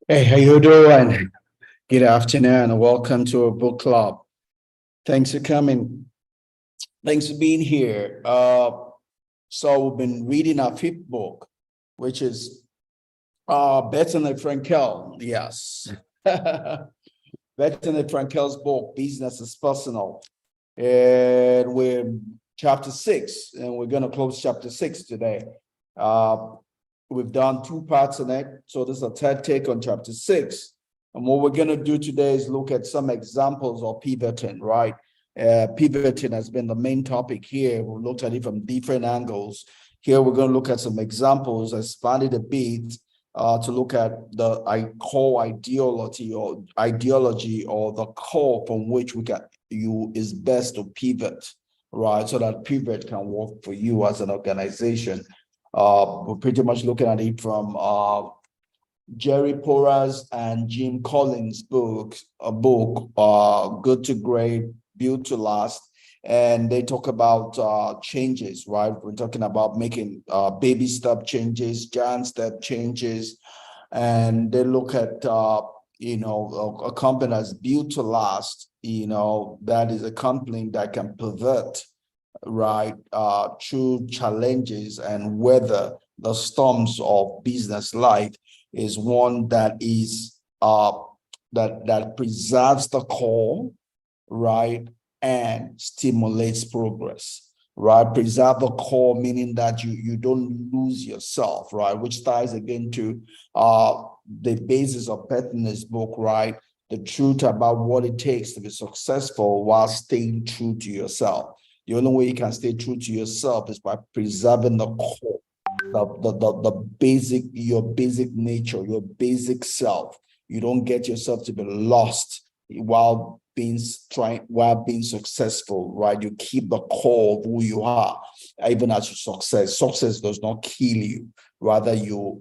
Hey, how you doing? Good afternoon and welcome to our book club. Thanks for coming. Thanks for being here. So we've been reading our fifth book, which is Bethenny Frankel. Yes. Bethenny Frankel's book, Business is Personal. And we're chapter 6, and we're going to close chapter 6 today. We've done 2 parts in it, so this is a third take on chapter 6. And what we're going to do today is look at some examples of pivoting, right? Pivoting has been the main topic here. We looked at it from different angles. Here, we're going to look at some examples, expand it a bit to look at the core ideology or the core from which is best to pivot, right? So that pivot can work for you as an organization. We're pretty much looking at it from Jerry Porras and Jim Collins' book, Good to Great, Built to Last. And they talk about changes, right? We're talking about making baby step changes, giant step changes. And they look at, a company that's built to last, that is a company that can pivot, right, through challenges and weather the storms of business life, is one that is that preserves the core, right, and stimulates progress, right? Preserve the core, meaning that you don't lose yourself, right? Which ties again to the basis of Bethenny's book, right? The truth about what it takes to be successful while staying true to yourself. The only way you can stay true to yourself is by preserving the core, your basic nature, your basic self. You don't get yourself to be lost while being successful, right? You keep the core of who you are, even as you success. Success does not kill you. Rather, you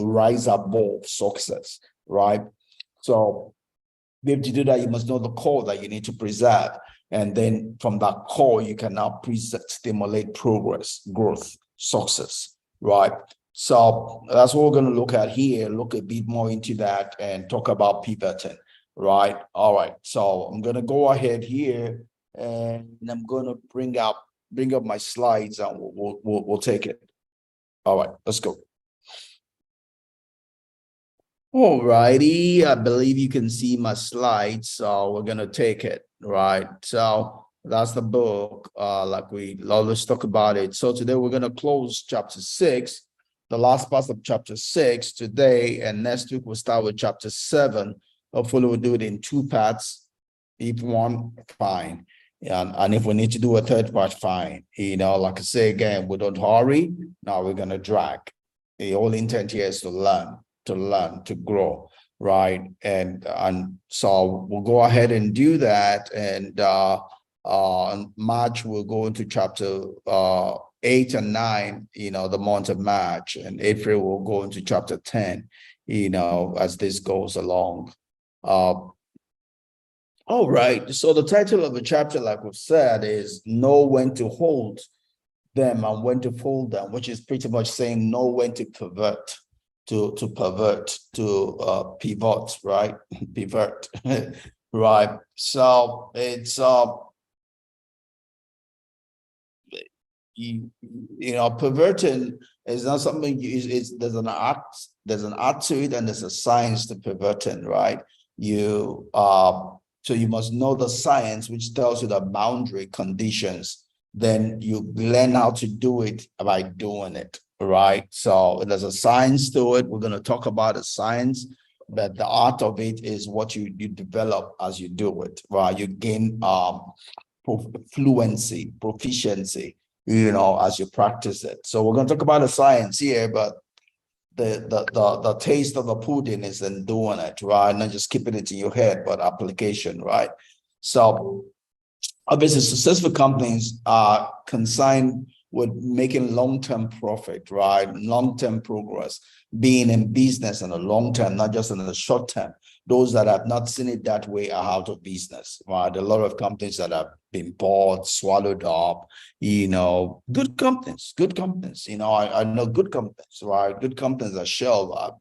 rise above success, right? So, be able to do that, you must know the core that you need to preserve. And then from that core, you can now stimulate progress, growth, success, right? So that's what we're going to look at here, look a bit more into that and talk about pivoting, right? All right. So I'm going to go ahead here and I'm going to bring up my slides and we'll take it. All right, let's go. All righty, I believe you can see my slides, so we're gonna take it, right? So that's the book, like we always talk about it. So today we're gonna close chapter 6, the last part of chapter 6 today, and next week we'll start with chapter 7. Hopefully we'll do it in 2 parts. If one, fine. And if we need to do a third part, fine. Like I say again, we don't hurry. Now we're gonna drag. The whole intent here is to learn, to grow, right? And so we'll go ahead and do that. And in March, we'll go into chapter 8 and 9, the month of March, and April, we'll go into chapter 10, as this goes along. All right, so the title of the chapter, like we've said, is Know When to Hold Them and When to Fold Them, which is pretty much saying know when to pivot, to pivot, right? Pivot, right? So it's pivoting is not something. There's an art to it, and there's a science to pivoting, right? So you must know the science, which tells you the boundary conditions. Then you learn how to do it by doing it, right? So there's a science to it. We're going to talk about the science, but the art of it is what you develop as you do it, right? You gain fluency, proficiency, as you practice it. So we're going to talk about the science here, but the taste of the pudding is in doing it, right? Not just keeping it in your head, but application, right? So obviously, successful companies are concerned with making long-term profit, right? Long-term progress, being in business in the long term, not just in the short term. Those that have not seen it that way are out of business, right? A lot of companies that have been bought, swallowed up, good companies, I know good companies, right? Good companies are shelved.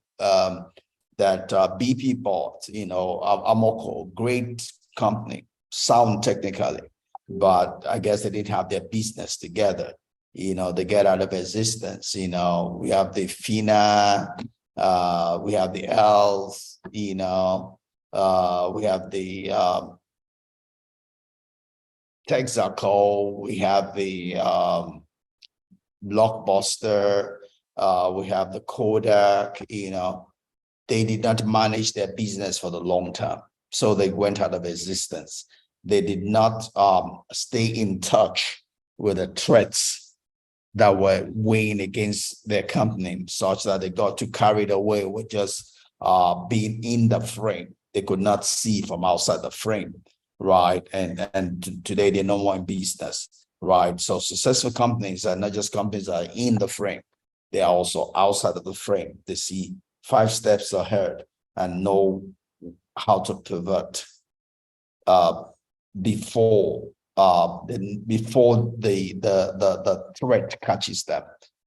that BP bought, Amoco, great company, sound technically, but I guess they didn't have their business together. They get out of existence. We have the FINA, we have the ELS, we have the Texaco, we have the Blockbuster, we have the Kodak. They did not manage their business for the long term, so they went out of existence. They did not stay in touch with the threats that were weighing against their company, such that they got too carried away with just being in the frame. They could not see from outside the frame, right? And today they're no more in business, right? So successful companies are not just companies that are in the frame, they are also outside of the frame. They see 5 steps ahead and know how to pivot before the threat catches them,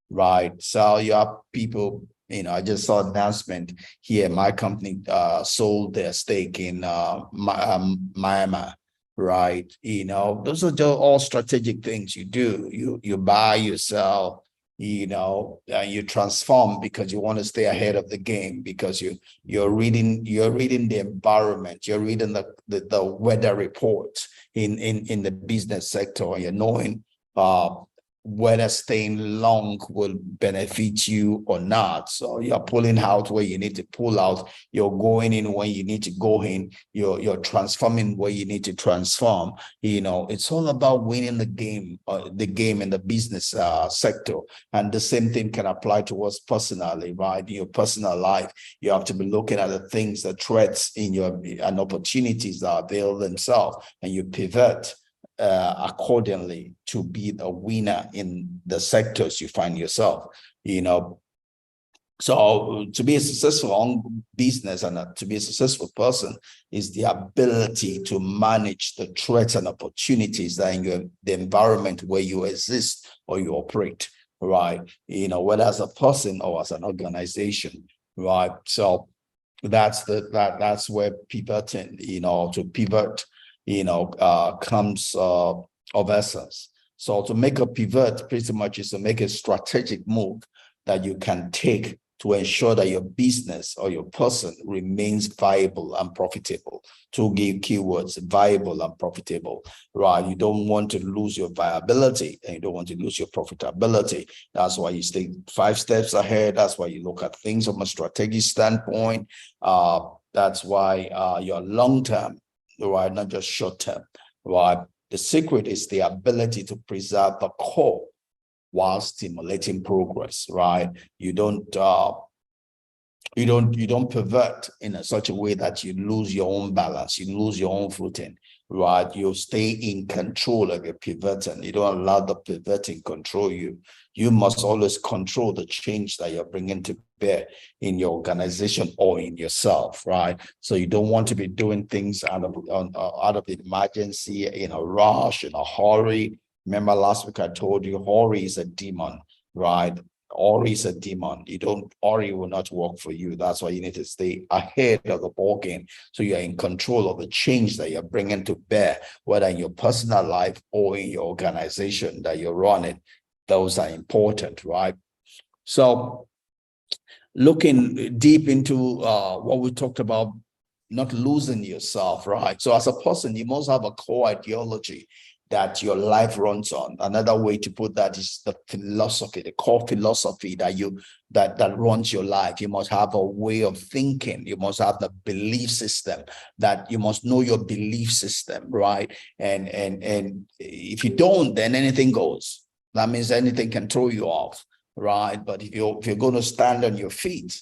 right? So you have people, I just saw an announcement here. My company sold their stake in Myanmar, right? Those are just all strategic things you do. You buy, you sell, you transform because you want to stay ahead of the game, because you're reading the environment, you're reading the weather reports in the business sector, and you're knowing whether staying long will benefit you or not. So you're pulling out where you need to pull out, you're going in when you need to go in, you're transforming where you need to transform. It's all about winning the game in the business sector. And the same thing can apply to us personally, right? Your personal life, you have to be looking at the things, the threats and opportunities that avail themselves, and you pivot accordingly to be the winner in the sectors you find yourself. So to be a successful business and to be a successful person is the ability to manage the threats and opportunities that in the environment where you exist or you operate, right? Whether as a person or as an organization, right? So that's where pivoting, to pivot, comes of essence. So to make a pivot pretty much is to make a strategic move that you can take to ensure that your business or your person remains viable and profitable. To give keywords, viable and profitable, right? You don't want to lose your viability and you don't want to lose your profitability. That's why you stay 5 steps ahead. That's why you look at things from a strategic standpoint. That's why you're long-term, right? Not just short-term, right? The secret is the ability to preserve the core while stimulating progress, right? You don't pivot in such a way that you lose your own balance, you lose your own footing, right? You stay in control of your pivoting. You don't allow the pivoting control you. You must always control the change that you're bringing to bear in your organization or in yourself, right? So you don't want to be doing things out of emergency, in a rush, in a hurry. Remember last week I told you, hurry is a demon, right? Hurry is a demon. Hurry will not work for you. That's why you need to stay ahead of the ball game, so you're in control of the change that you're bringing to bear, whether in your personal life or in your organization that you're running. Those are important, right? So looking deep into what we talked about, not losing yourself, right? So as a person, you must have a core ideology that your life runs on. Another way to put that is the philosophy, the core philosophy that runs your life. You must have a way of thinking. You must have the belief system, that you must know your belief system, right? And if you don't, then anything goes. That means anything can throw you off, right? But if you're going to stand on your feet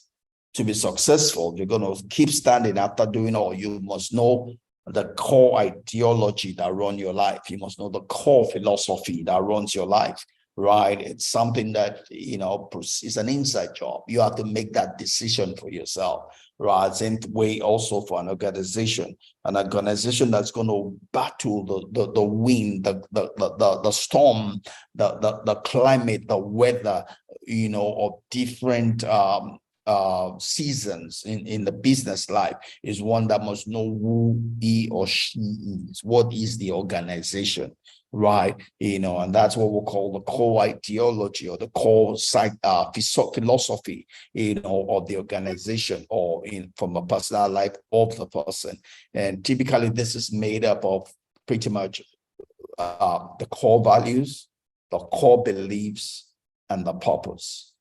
to be successful, you're going to keep standing after doing all. You must know the core ideology that runs your life. You must know the core philosophy that runs your life, right? It's something that, is an inside job. You have to make that decision for yourself, right? Same way also for an organization that's going to battle the wind, the storm, the climate, the weather, of different seasons in the business life is one that must know who he or she is. What is the organization, right? And that's what we'll call the core ideology or the core philosophy, of the organization, or from a personal life of the person. And typically this is made up of pretty much the core values, the core beliefs, and the purpose.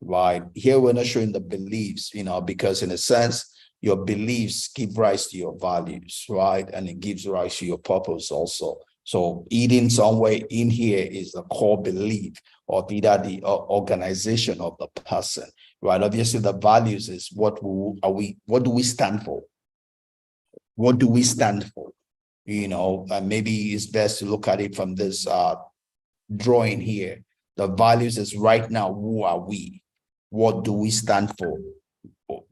Right here, we're not showing the beliefs, because in a sense, your beliefs give rise to your values, right? And it gives rise to your purpose also. So eating somewhere in here is the core belief of either the organization of the person, right? Obviously, the values is what do we stand for? What do we stand for? And maybe it's best to look at it from this drawing here. The values is right now, who are we? What do we stand for,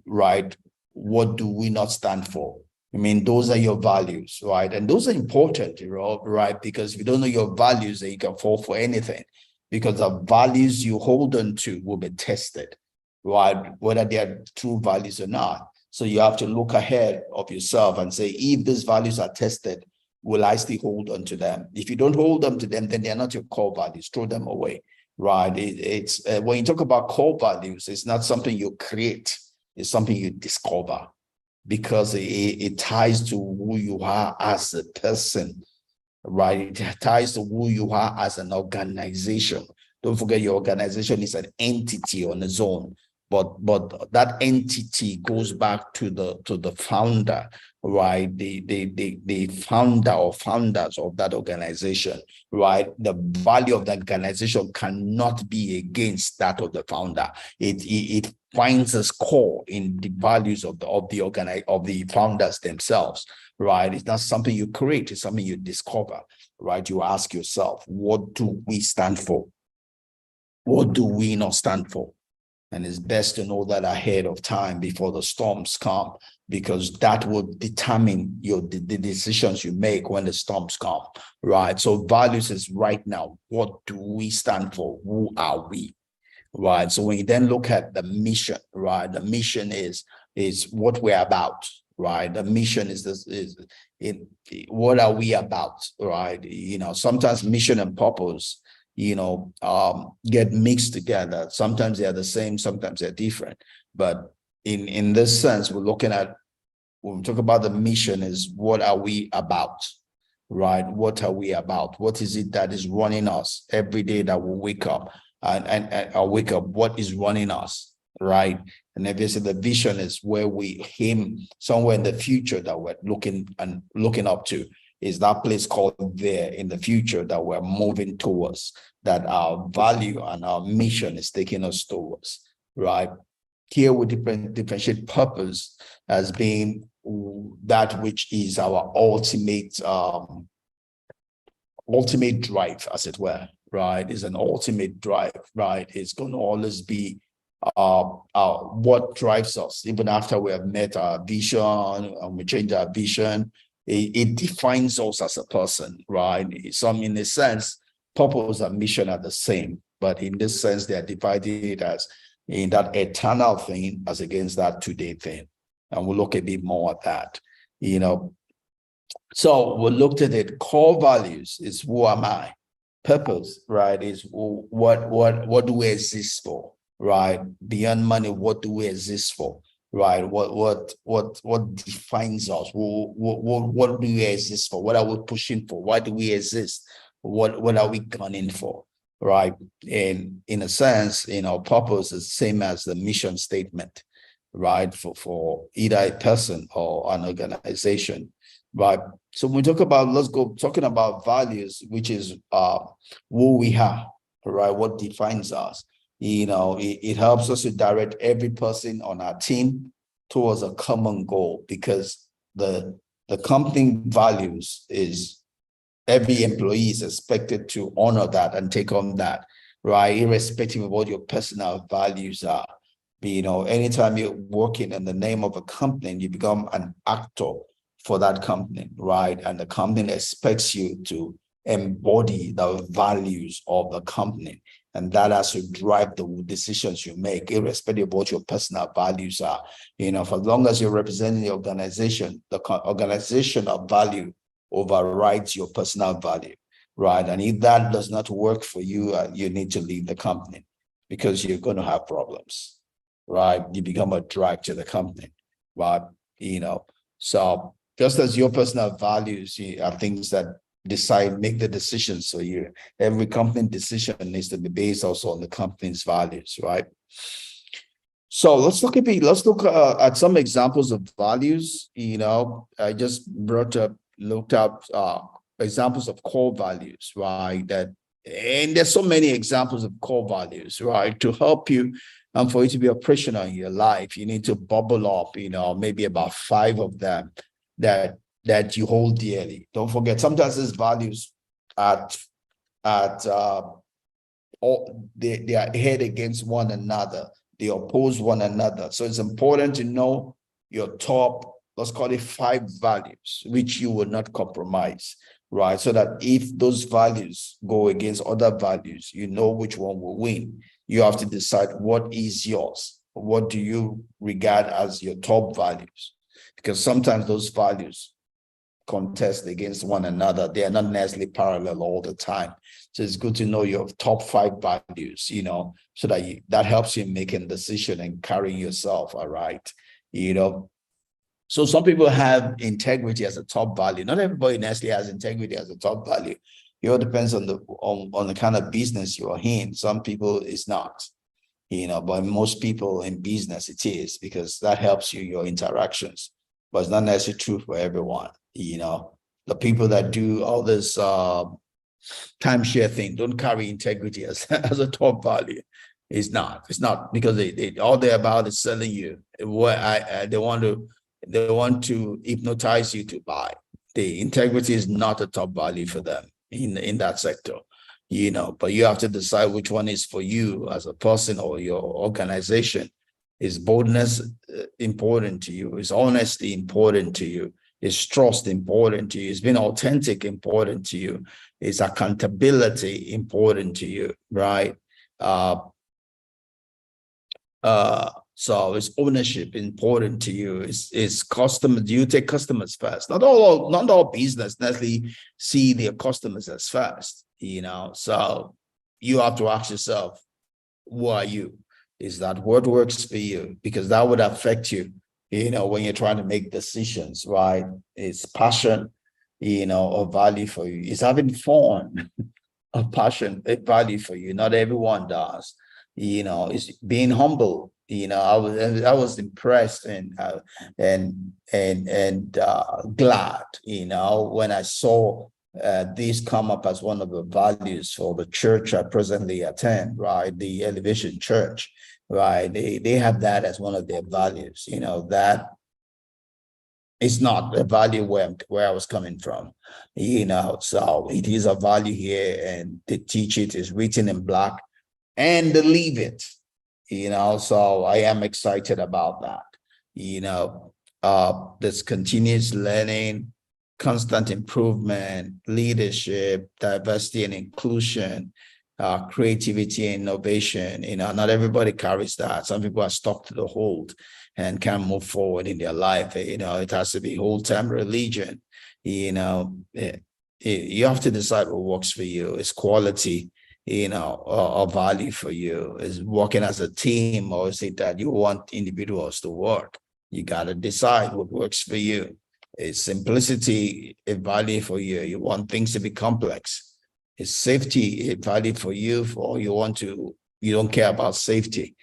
right? What do we not stand for? I mean, those are your values, right? And those are important, right? Because if you don't know your values, then you can fall for anything, because the values you hold on to will be tested, right? Whether they are true values or not. So you have to look ahead of yourself and say, if these values are tested, will I still hold on to them? If you don't hold on to them, then they're not your core values. Throw them away. Right. It's when you talk about core values, it's not something you create, it's something you discover, because it ties to who you are as a person, right? It ties to who you are as an organization. Don't forget, your organization is an entity on its own, but that entity goes back to the founder, right? The founder or founders of that organization, right? The value of the organization cannot be against that of the founder. It finds its core in the values of the founders themselves, right? It's not something you create, it's something you discover, right? You ask yourself, what do we stand for? What do we not stand for? And it's best to know that ahead of time before the storms come, because that will determine the decisions you make when the storms come, right? So values is right now, what do we stand for? Who are we, right? So when you then look at the mission, right? The mission is what we're about, right? The mission is what are we about, right? Sometimes mission and purpose get mixed together. Sometimes they're the same, sometimes they're different. But in this sense, we're looking at, when we talk about the mission, is what are we about, right? What are we about? What is it that is running us every day that we wake up and wake up? What is running us, right? And obviously the vision is where we aim somewhere in the future that we're looking up to. Is that place called there in the future that we're moving towards, that our value and our mission is taking us towards, right? Here we differentiate purpose as being that which is our ultimate drive, as it were, right? Is an ultimate drive, right? It's going to always be what drives us, even after we have met our vision and we change our vision. It defines us as a person, right? In a sense, purpose and mission are the same, but in this sense, they are divided as in that eternal thing as against that today thing. And we'll look a bit more at that, So we looked at it. Core values is who am I? Purpose, right, is what do we exist for, right? Beyond money, what do we exist for? Right, what defines us? What do we exist for? What are we pushing for? Why do we exist? What are we gunning for? Right, and in a sense, purpose is the same as the mission statement, right, for either a person or an organization, right? So when we talk about, let's go talking about values, which is who we are, right? What defines us. It helps us to direct every person on our team towards a common goal, because the company values is every employee is expected to honor that and take on that, right? Irrespective of what your personal values are. Anytime you're working in the name of a company, you become an actor for that company, right? And the company expects you to embody the values of the company. And that has to drive the decisions you make, irrespective of what your personal values are. For as long as you're representing the organizational value overrides your personal value, right? And if that does not work for you, you need to leave the company, because you're going to have problems, right? You become a drag to the company, right? So just as your personal values are things that make the decisions for you, every company decision needs to be based also on the company's values, right? So let's look at some examples of values. I just looked up examples of core values, right? And there's so many examples of core values, right? To help you and for you to be operational in your life, you need to bubble up, maybe about 5 of them that you hold dearly. Don't forget, sometimes these values they are head against one another. They oppose one another. So it's important to know your top, let's call it 5 values, which you will not compromise, right? So that if those values go against other values, you know which one will win. You have to decide what is yours. What do you regard as your top values? Because sometimes those values contest against one another. They are not necessarily parallel all the time. So it's good to know your top 5 values, so that that helps you making a decision and carrying yourself, all right? So some people have integrity as a top value. Not everybody necessarily has integrity as a top value. It all depends on the kind of business you're in. Some people it's not, but most people in business it is, because that helps your interactions. But it's not necessarily true for everyone. The people that do all this timeshare thing don't carry integrity as a top value. It's not because all they're about is selling you what they want to hypnotize you to buy. The integrity is not a top value for them in that sector, but you have to decide which one is for you as a person or your organization. Is boldness important to you? Is honesty important to you? Is trust important to you? Is being authentic important to you? Is accountability important to you, right? So is ownership important to you? Is customers, do you take customers first? Not all business necessarily see their customers as first, so you have to ask yourself, who are you? Is that what works for you? Because that would affect you, when you're trying to make decisions, right? It's passion, or value for you. Is having fun a passion, a value for you? Not everyone does. Is being humble. I was impressed and glad, when I saw these come up as one of the values for the church I presently attend, right? The Elevation Church, right? They have that as one of their values. That is not a value where I was coming from, so it is a value here, and they teach it, is written in black, and they leave it, so I am excited about that. This continuous learning, constant improvement, leadership, diversity and inclusion, creativity and innovation. Not everybody carries that. Some people are stuck to the hold and can't move forward in their life. It has to be whole-time religion. You have to decide what works for you. It's quality, a value for you. Is working as a team, or is it that you want individuals to work? You got to decide what works for you. Is simplicity a value for you? You want things to be complex. Is safety a value for you, or you don't care about safety?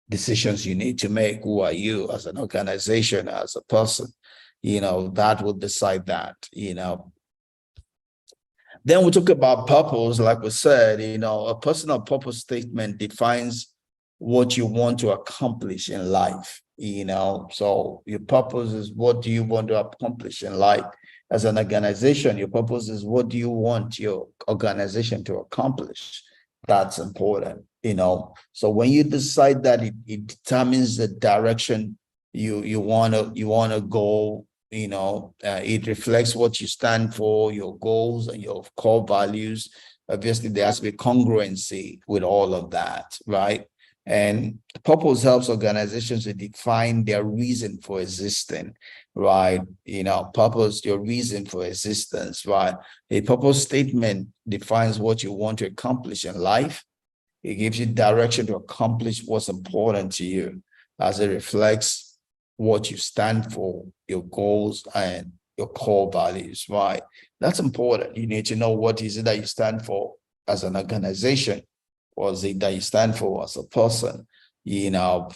Decisions you need to make. Who are you as an organization, as a person? That will decide that. Then we talk about purpose. Like we said, a personal purpose statement defines what you want to accomplish in life. So your purpose is, what do you want to accomplish in life? As an organization, your purpose is, what do you want your organization to accomplish? That's important. So when you decide that, it determines the direction you want to go. It reflects what you stand for, your goals and your core values, obviously there has to be congruency with all of that, right? And purpose helps organizations to define their reason for existing, right? Purpose, your reason for existence, right? A purpose statement defines what you want to accomplish in life. It gives you direction to accomplish what's important to you as it reflects what you stand for, your goals, and your core values, right? That's important. You need to know what is it that you stand for as an organization, or is it that you stand for as a person, so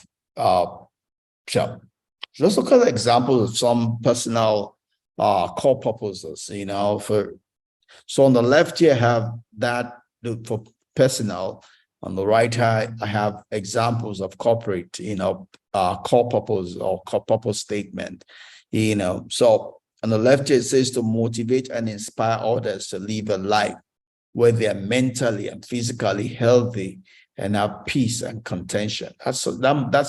let's look at examples of some personal core purposes, so on the left here I have that for personal. On the right hand, I have examples of corporate, core purpose or core purpose statement, So on the left here, it says to motivate and inspire others to live a life where they are mentally and physically healthy and have peace and contention. That's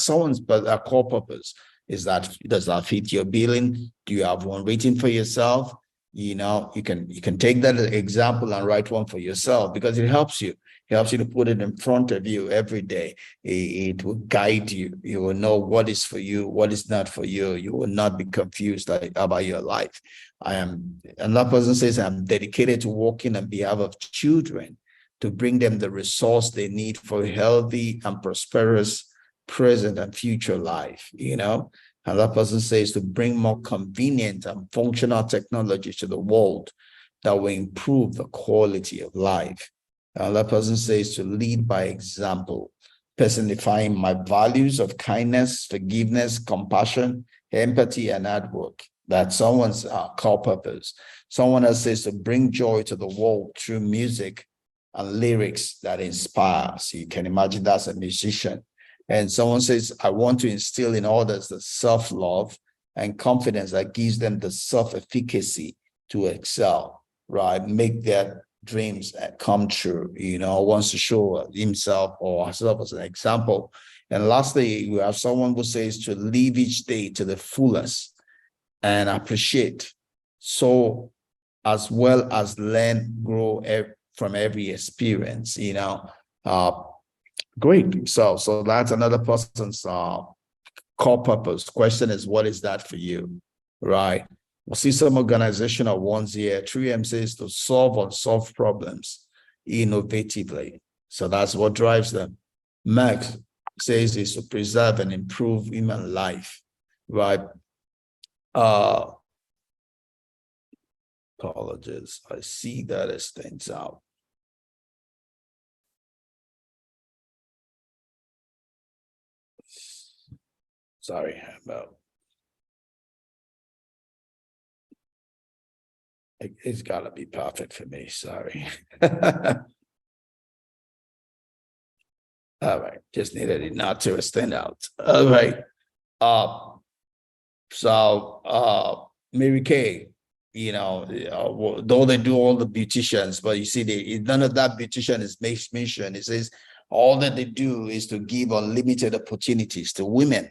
someone's core purpose. Does that fit your billing? Do you have one written for yourself? You can take that example and write one for yourself, because it helps you. It helps you to put it in front of you every day. It will guide you. You will know what is for you, what is not for you. You will not be confused about your life. Another person says, I'm dedicated to working on behalf of children to bring them the resource they need for a healthy and prosperous present and future life. Another person says to bring more convenient and functional technology to the world that will improve the quality of life. Another person says to lead by example, personifying my values of kindness, forgiveness, compassion, empathy, and hard work. That's someone's core purpose. Someone else says to bring joy to the world through music and lyrics that inspire. So you can imagine that's a musician. And someone says, I want to instill in others the self-love and confidence that gives them the self-efficacy to excel, right? Make their dreams come true, wants to show himself or herself as an example. And lastly, we have someone who says to live each day to the fullest and appreciate, so as well as learn, grow from every experience, Great. So that's another person's core purpose. Question is, what is that for you? Right. We'll see some organizational ones here. 3M says to solve unsolved problems innovatively. So that's what drives them. Max says is to preserve and improve human life. Right. Apologies. I see that it stands out. Sorry about it's got to be perfect for me. Sorry. All right. Just needed it not to stand out. All right. Mary Kay, though they do all the beauticians, but you see, none of that beautician is mentioned. It says all that they do is to give unlimited opportunities to women.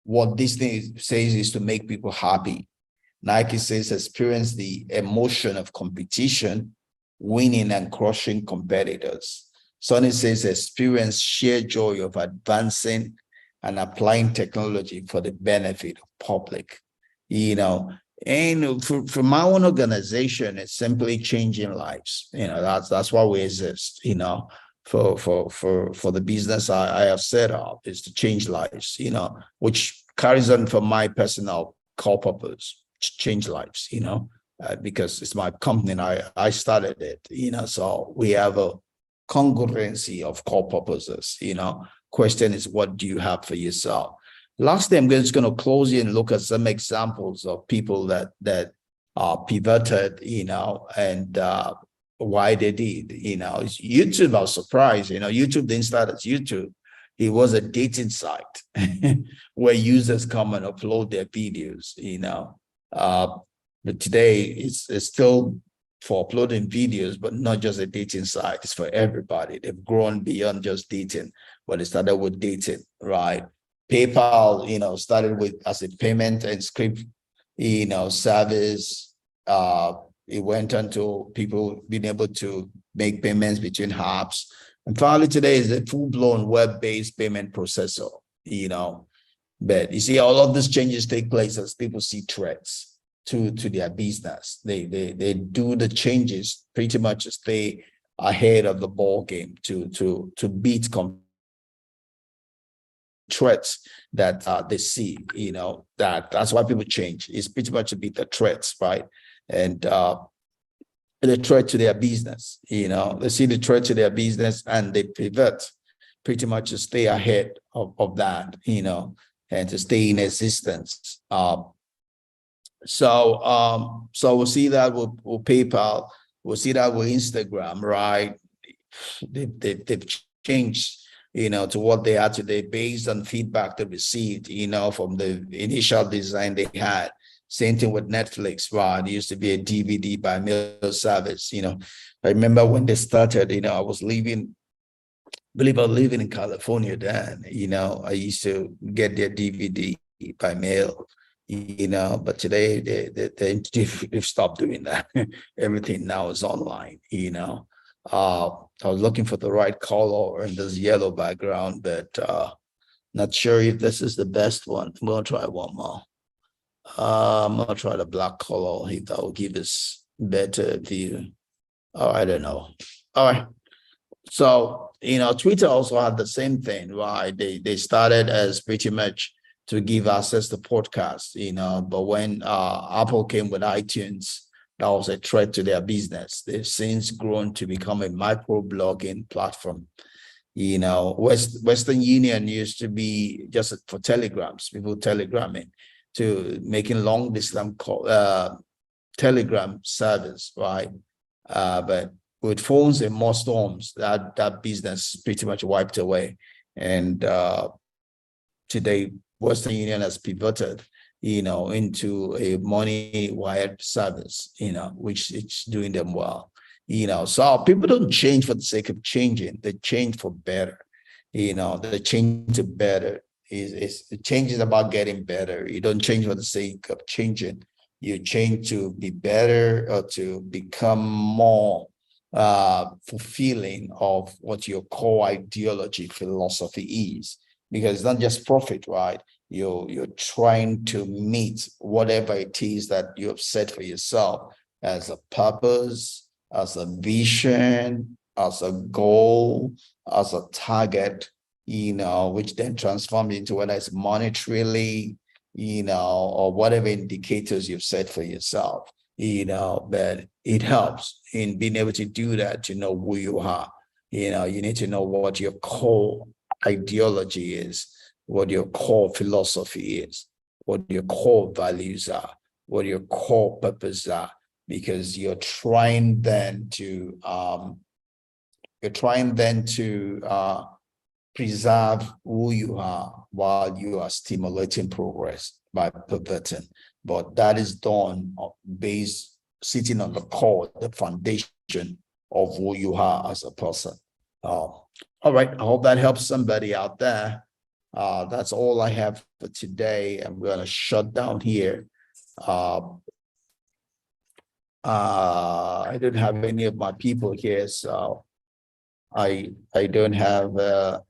What Disney says is to make people happy. Nike says experience the emotion of competition, winning and crushing competitors. Sonny says experience sheer joy of advancing and applying technology for the benefit of public. And for my own organization, it's simply changing lives. That's why we exist. For the business I have set up is to change lives, which carries on from my personal core purpose, change lives, because it's my company and I started it, so we have a congruency of core purposes, Question is, what do you have for yourself? Lastly, I'm just going to close here and look at some examples of people that pivoted, and why they did. YouTube, I was surprised. YouTube didn't start as YouTube. It was a dating site where users come and upload their videos. But today it's still for uploading videos, but not just a dating site. It's for everybody. They've grown beyond just dating, but it started with dating, right? PayPal, started with as a payment and script, service. It went on to people being able to make payments between apps. And finally, today is a full-blown web-based payment processor, But you see, all of these changes take place as people see threats to their business. They do the changes pretty much to stay ahead of the ball game to beat threats that they see. That's why people change. It's pretty much to beat the threats, right? And the threat to their business. They see the threat to their business and they pivot pretty much to stay ahead of that, and to stay in existence. So we'll see that with PayPal. We'll see that with Instagram, right? They've changed, to what they are today based on feedback they received, from the initial design they had. Same thing with Netflix, right? It used to be a DVD by mail service. I remember when they started, I was living in California then, I used to get their DVD by mail, but today they've stopped doing that. Everything now is online, I was looking for the right color in this yellow background, but not sure if this is the best one. I'm gonna try one more. I'm gonna try the black color if that will give us better view. Oh, I don't know. All right. So, Twitter also had the same thing, right? They started as pretty much to give access to podcasts, but when Apple came with iTunes, that was a threat to their business. They've since grown to become a micro-blogging platform. Western Union used to be just for telegrams, people telegramming, to making long distance telegram service, right? But with phones in most homes, that business pretty much wiped away. And today, Western Union has pivoted, into a money wired service, which it's doing them well. So people don't change for the sake of changing; they change for better. The change to better is change is about getting better. You don't change for the sake of changing. You change to be better or to become more fulfilling of what your core ideology philosophy is, because it's not just profit, right? You're trying to meet whatever it is that you have set for yourself as a purpose, as a vision, as a goal, as a target, which then transforms into whether it's monetarily, or whatever indicators you've set for yourself, but it helps in being able to do that, to know who you are. You need to know what your core ideology is, what your core philosophy is, what your core values are, what your core purpose are, because you're trying then to preserve who you are while you are stimulating progress by pivoting. But that is done based, sitting on the core, the foundation of who you are as a person. All right, I hope that helps somebody out there. That's all I have for today. I'm gonna shut down here. I don't have any of my people here, so I don't have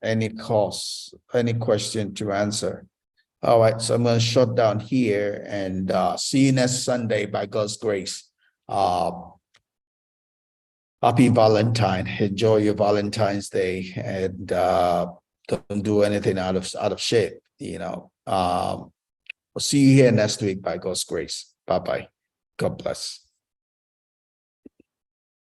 any question to answer. All right, so I'm going to shut down here and see you next Sunday by God's grace. Happy Valentine. Enjoy your Valentine's Day, and don't do anything out of shape. We'll see you here next week by God's grace. Bye-bye. God bless.